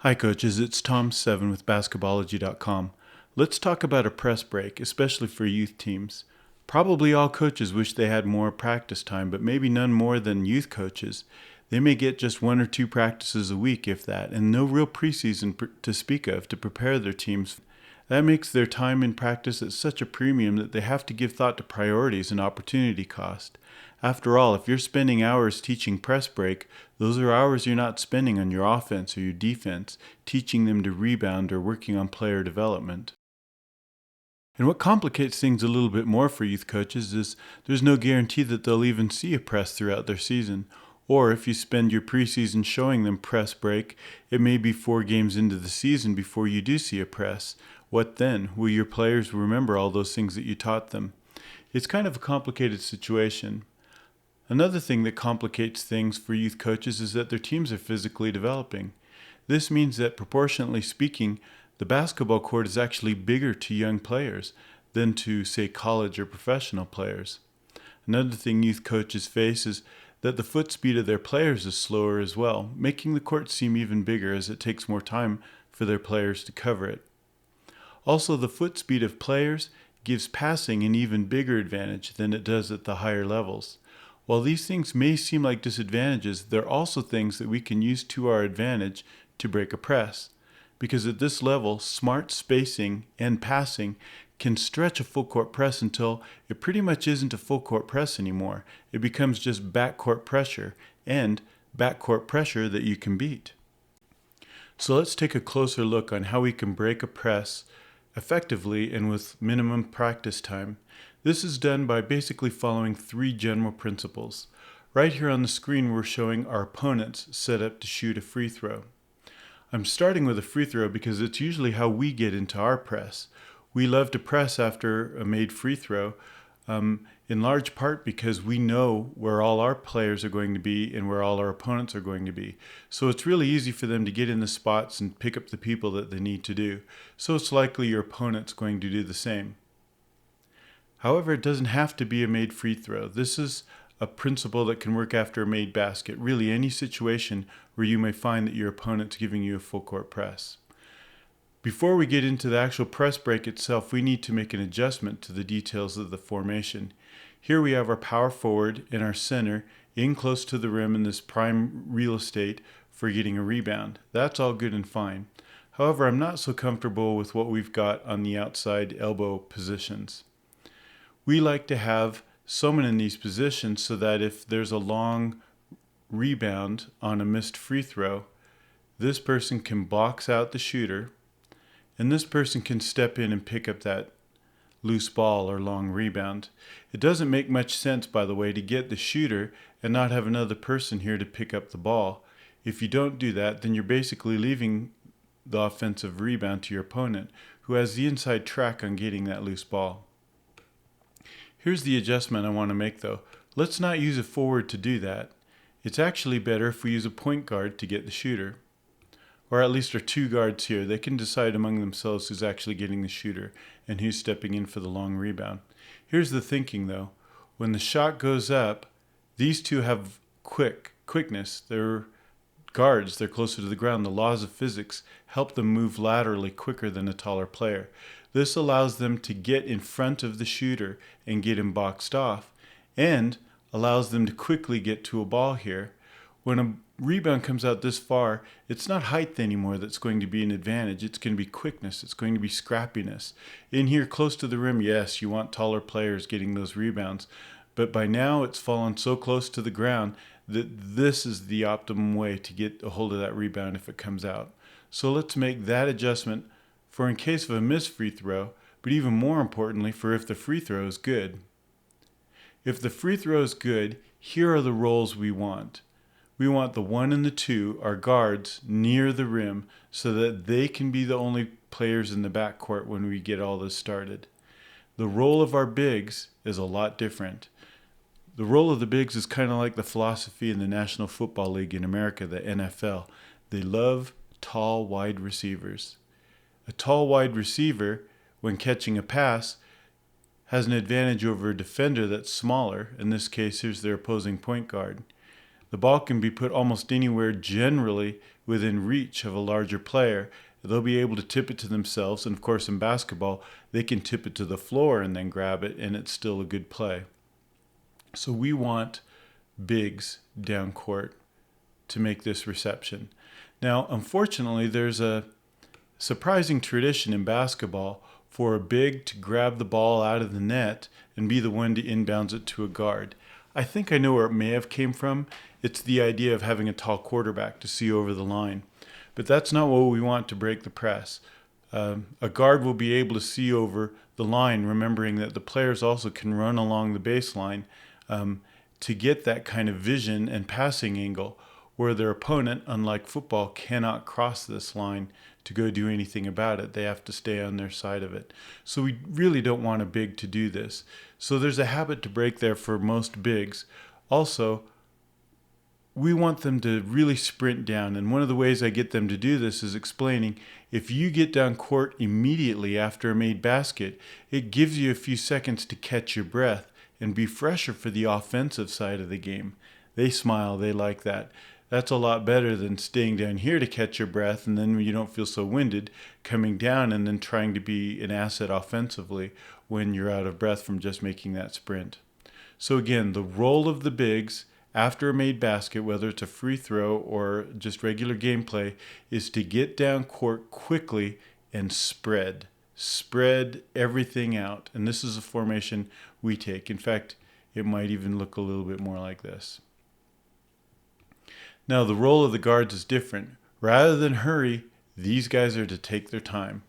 Hi coaches, it's Tom7 with basketballology.com. Let's talk about a press break, especially for youth teams. Probably all coaches wish they had more practice time, but maybe none more than youth coaches. They may get just 1 or 2 practices a week, if that, and no real preseason to speak of to prepare their teams. That makes their time in practice at such a premium that they have to give thought to priorities and opportunity cost. After all, if you're spending hours teaching press break, those are hours you're not spending on your offense or your defense, teaching them to rebound or working on player development. And what complicates things a little bit more for youth coaches is there's no guarantee that they'll even see a press throughout their season. Or if you spend your preseason showing them press break, it may be 4 games into the season before you do see a press. What then? Will your players remember all those things that you taught them? It's kind of a complicated situation. Another thing that complicates things for youth coaches is that their teams are physically developing. This means that, proportionately speaking, the basketball court is actually bigger to young players than to, say, college or professional players. Another thing youth coaches face is that the foot speed of their players is slower as well, making the court seem even bigger as it takes more time for their players to cover it. Also, the foot speed of players gives passing an even bigger advantage than it does at the higher levels. While these things may seem like disadvantages, they're also things that we can use to our advantage to break a press. Because at this level, smart spacing and passing can stretch a full court press until it pretty much isn't a full court press anymore. It becomes just backcourt pressure, and backcourt pressure that you can beat. So let's take a closer look on how we can break a press effectively and with minimum practice time. This is done by basically following 3 general principles. Right here on the screen we're showing our opponents set up to shoot a free throw. I'm starting with a free throw because it's usually how we get into our press. We love to press after a made free throw, in large part because we know where all our players are going to be and where all our opponents are going to be. So it's really easy for them to get in the spots and pick up the people that they need to do. So it's likely your opponent's going to do the same. However, it doesn't have to be a made free throw. This is a principle that can work after a made basket, really any situation where you may find that your opponent's giving you a full court press. Before we get into the actual press break itself, we need to make an adjustment to the details of the formation. Here we have our power forward and our center in close to the rim in this prime real estate for getting a rebound. That's all good and fine. However, I'm not so comfortable with what we've got on the outside elbow positions. We like to have someone in these positions so that if there's a long rebound on a missed free throw, this person can box out the shooter, and this person can step in and pick up that loose ball or long rebound. It doesn't make much sense, by the way, to get the shooter and not have another person here to pick up the ball. If you don't do that, then you're basically leaving the offensive rebound to your opponent, who has the inside track on getting that loose ball. Here's the adjustment I want to make though. Let's not use a forward to do that. It's actually better if we use a point guard to get the shooter. Or at least our 2 guards here. They can decide among themselves who's actually getting the shooter and who's stepping in for the long rebound. Here's the thinking though. When the shot goes up, these 2 have quickness. They're guards, they're closer to the ground. The laws of physics help them move laterally quicker than a taller player. This allows them to get in front of the shooter and get him boxed off, and allows them to quickly get to a ball here. When a rebound comes out this far, it's not height anymore that's going to be an advantage. It's going to be quickness. It's going to be scrappiness. In here close to the rim, yes, you want taller players getting those rebounds, but by now it's fallen so close to the ground that this is the optimum way to get a hold of that rebound if it comes out. So let's make that adjustment for in case of a missed free throw, but even more importantly for if the free throw is good. If the free throw is good, here are the roles we want. We want the 1 and the 2, our guards, near the rim so that they can be the only players in the backcourt when we get all this started. The role of our bigs is a lot different. The role of the bigs is kind of like the philosophy in the National Football League in America, the NFL. They love tall, wide receivers. A tall, wide receiver, when catching a pass, has an advantage over a defender that's smaller. In this case, here's their opposing point guard. The ball can be put almost anywhere generally within reach of a larger player, they'll be able to tip it to themselves. And of course, in basketball, they can tip it to the floor and then grab it, and it's still a good play. So we want bigs down court to make this reception. Now, unfortunately, there's a surprising tradition in basketball for a big to grab the ball out of the net and be the one to inbounds it to a guard. I think I know where it may have came from. It's the idea of having a tall quarterback to see over the line. But that's not what we want to break the press. A guard will be able to see over the line, remembering that the players also can run along the baseline to get that kind of vision and passing angle where their opponent, unlike football, cannot cross this line to go do anything about it. They have to stay on their side of it. So we really don't want a big to do this. So there's a habit to break there for most bigs. Also, we want them to really sprint down. And one of the ways I get them to do this is explaining if you get down court immediately after a made basket, it gives you a few seconds to catch your breath and be fresher for the offensive side of the game. They smile, they like that. That's a lot better than staying down here to catch your breath and then you don't feel so winded, coming down and then trying to be an asset offensively when you're out of breath from just making that sprint. So again, the role of the bigs after a made basket, whether it's a free throw or just regular gameplay, is to get down court quickly and spread. Spread everything out. And this is a formation we take. In fact, it might even look a little bit more like this. Now, the role of the guards is different. Rather than hurry, these guys are to take their time.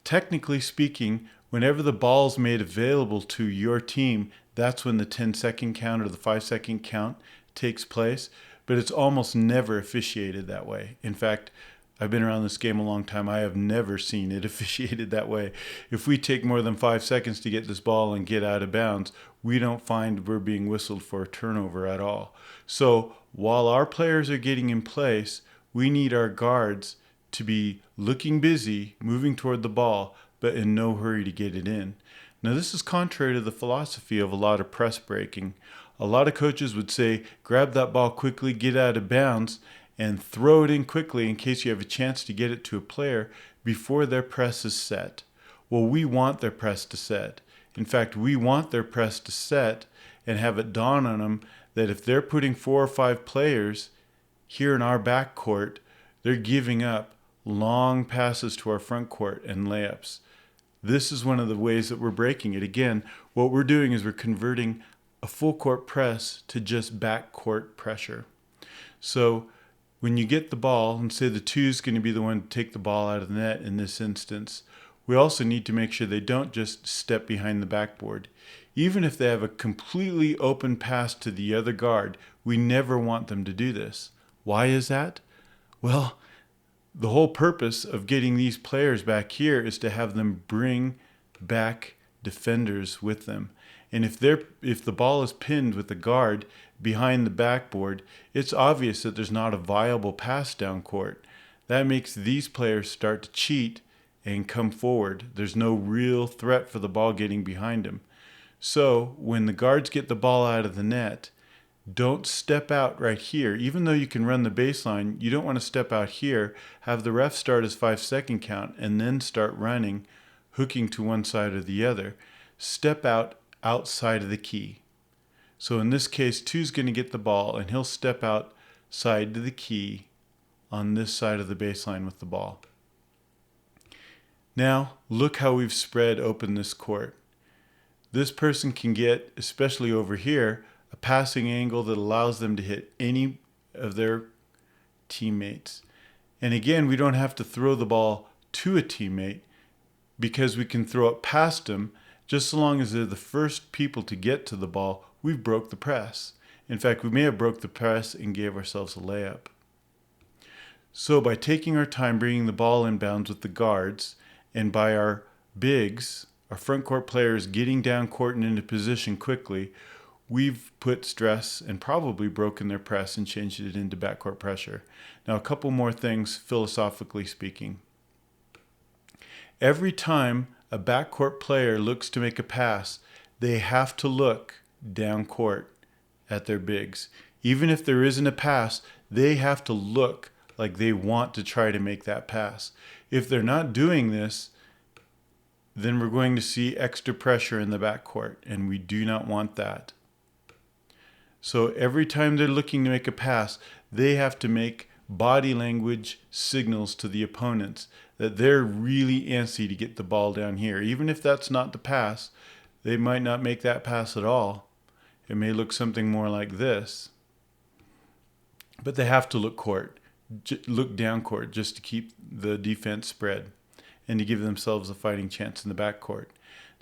Technically speaking, whenever the ball's made available to your team, that's when the 10-second count or the 5-second count takes place, but it's almost never officiated that way. In fact, I've been around this game a long time. I have never seen it officiated that way. If we take more than 5 seconds to get this ball and get out of bounds, we don't find we're being whistled for a turnover at all. So while our players are getting in place, we need our guards to be looking busy, moving toward the ball, but in no hurry to get it in. Now, this is contrary to the philosophy of a lot of press breaking. A lot of coaches would say, grab that ball quickly, get out of bounds, and throw it in quickly in case you have a chance to get it to a player before their press is set. Well, we want their press to set. In fact, we want their press to set and have it dawn on them that if they're putting 4 or 5 players here in our back court, they're giving up long passes to our front court and layups. This is one of the ways that we're breaking it. Again, what we're doing is we're converting a full court press to just back court pressure. So when you get the ball, and say the 2 is going to be the one to take the ball out of the net in this instance, we also need to make sure they don't just step behind the backboard. Even if they have a completely open pass to the other guard, we never want them to do this. Why is that? Well, the whole purpose of getting these players back here is to have them bring back defenders with them. And if the ball is pinned with the guard behind the backboard, it's obvious that there's not a viable pass down court. That makes these players start to cheat and come forward. There's no real threat for the ball getting behind them. So when the guards get the ball out of the net, don't step out right here. Even though you can run the baseline, you don't want to step out here, have the ref start his 5-second count, and then start running, hooking to one side or the other. Step out outside of the key. So in this case, 2's going to get the ball, and he'll step outside to the key on this side of the baseline with the ball. Now, look how we've spread open this court. This person can get, especially over here, a passing angle that allows them to hit any of their teammates. And again, we don't have to throw the ball to a teammate because we can throw it past them. Just so long as they're the first people to get to the ball, we've broke the press. In fact, we may have broke the press and gave ourselves a layup. So by taking our time bringing the ball inbounds with the guards, and by our bigs, our front court players getting down court and into position quickly, we've put stress and probably broken their press and changed it into backcourt pressure. Now, a couple more things philosophically speaking. Every time a backcourt player looks to make a pass, they have to look down court at their bigs. Even if there isn't a pass, they have to look like they want to try to make that pass. If they're not doing this, then we're going to see extra pressure in the backcourt, and we do not want that. So every time they're looking to make a pass, they have to make body language signals to the opponents that they're really antsy to get the ball down here. Even if that's not the pass, they might not make that pass at all. It may look something more like this. But they have to look down court just to keep the defense spread and to give themselves a fighting chance in the backcourt.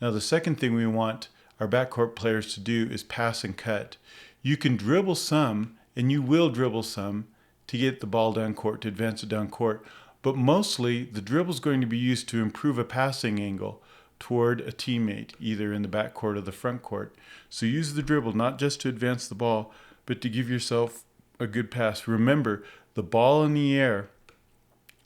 Now the second thing we want our backcourt players to do is pass and cut. You can dribble some, and you will dribble some, to get the ball down court, to advance it down court. But mostly, the dribble is going to be used to improve a passing angle toward a teammate, either in the backcourt or the front court. So use the dribble not just to advance the ball, but to give yourself a good pass. Remember, the ball in the air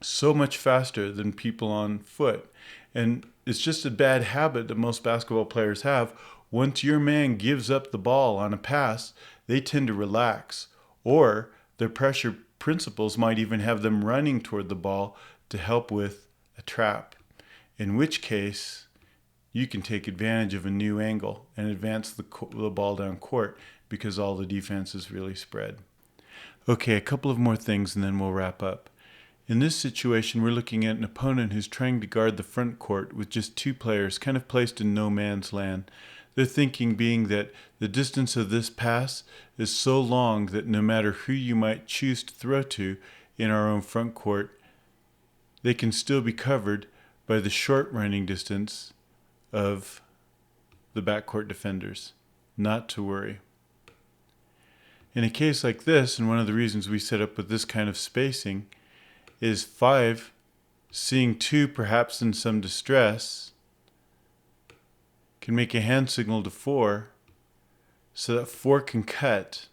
so much faster than people on foot. And it's just a bad habit that most basketball players have. Once your man gives up the ball on a pass, they tend to relax, or their pressure principles might even have them running toward the ball to help with a trap, in which case you can take advantage of a new angle and advance the ball down court because all the defense is really spread. Okay, a couple of more things and then we'll wrap up. In this situation, we're looking at an opponent who's trying to guard the front court with just two players, kind of placed in no man's land. Their thinking being that the distance of this pass is so long that no matter who you might choose to throw to in our own front court, they can still be covered by the short running distance of the backcourt defenders. Not to worry. In a case like this, and one of the reasons we set up with this kind of spacing, is 5 seeing 2 perhaps in some distress can make a hand signal to 4 so that 4 can cut.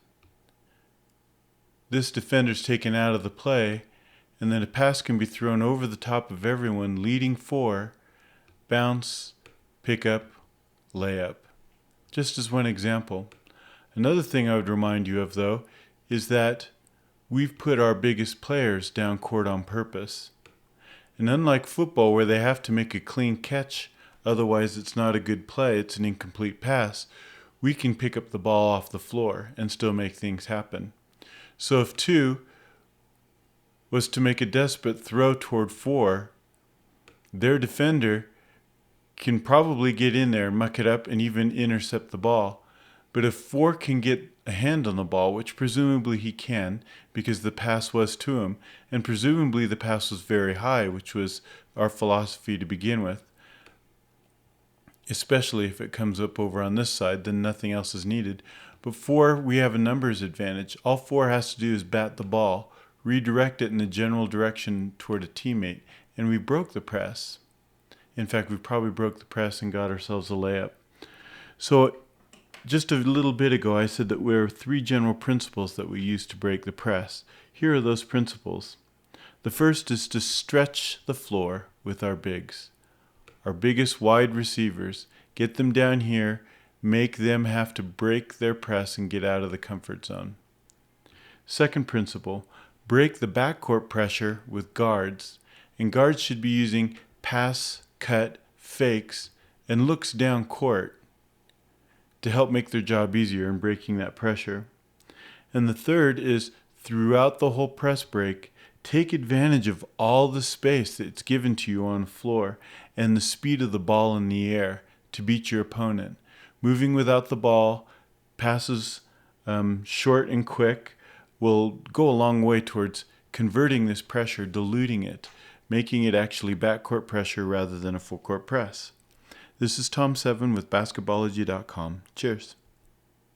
This defender's taken out of the play, and then a pass can be thrown over the top of everyone, leading 4, bounce, pick up, layup. Just as one example. Another thing I would remind you of, though, is that we've put our biggest players down court on purpose. And unlike football, where they have to make a clean catch, otherwise it's not a good play, it's an incomplete pass, we can pick up the ball off the floor and still make things happen. So if 2 was to make a desperate throw toward 4, their defender can probably get in there, muck it up, and even intercept the ball. But if 4 can get a hand on the ball, which presumably he can, because the pass was to him, and presumably the pass was very high, which was our philosophy to begin with, especially if it comes up over on this side, then nothing else is needed. But 4, we have a numbers advantage. All 4 has to do is bat the ball, redirect it in the general direction toward a teammate, and we broke the press. In fact, we probably broke the press and got ourselves a layup. So just a little bit ago, I said that there are 3 general principles that we use to break the press. Here are those principles. The first is to stretch the floor with our bigs. Our biggest wide receivers, get them down here, make them have to break their press and get out of the comfort zone. Second principle, break the backcourt pressure with guards. And guards should be using pass, cut, fakes, and looks down court to help make their job easier in breaking that pressure. And the third is, throughout the whole press break, take advantage of all the space that's given to you on the floor and the speed of the ball in the air to beat your opponent. Moving without the ball, passes short and quick, will go a long way towards converting this pressure, diluting it, making it actually backcourt pressure rather than a full court press. This is Tom Seven with basketballology.com. Cheers.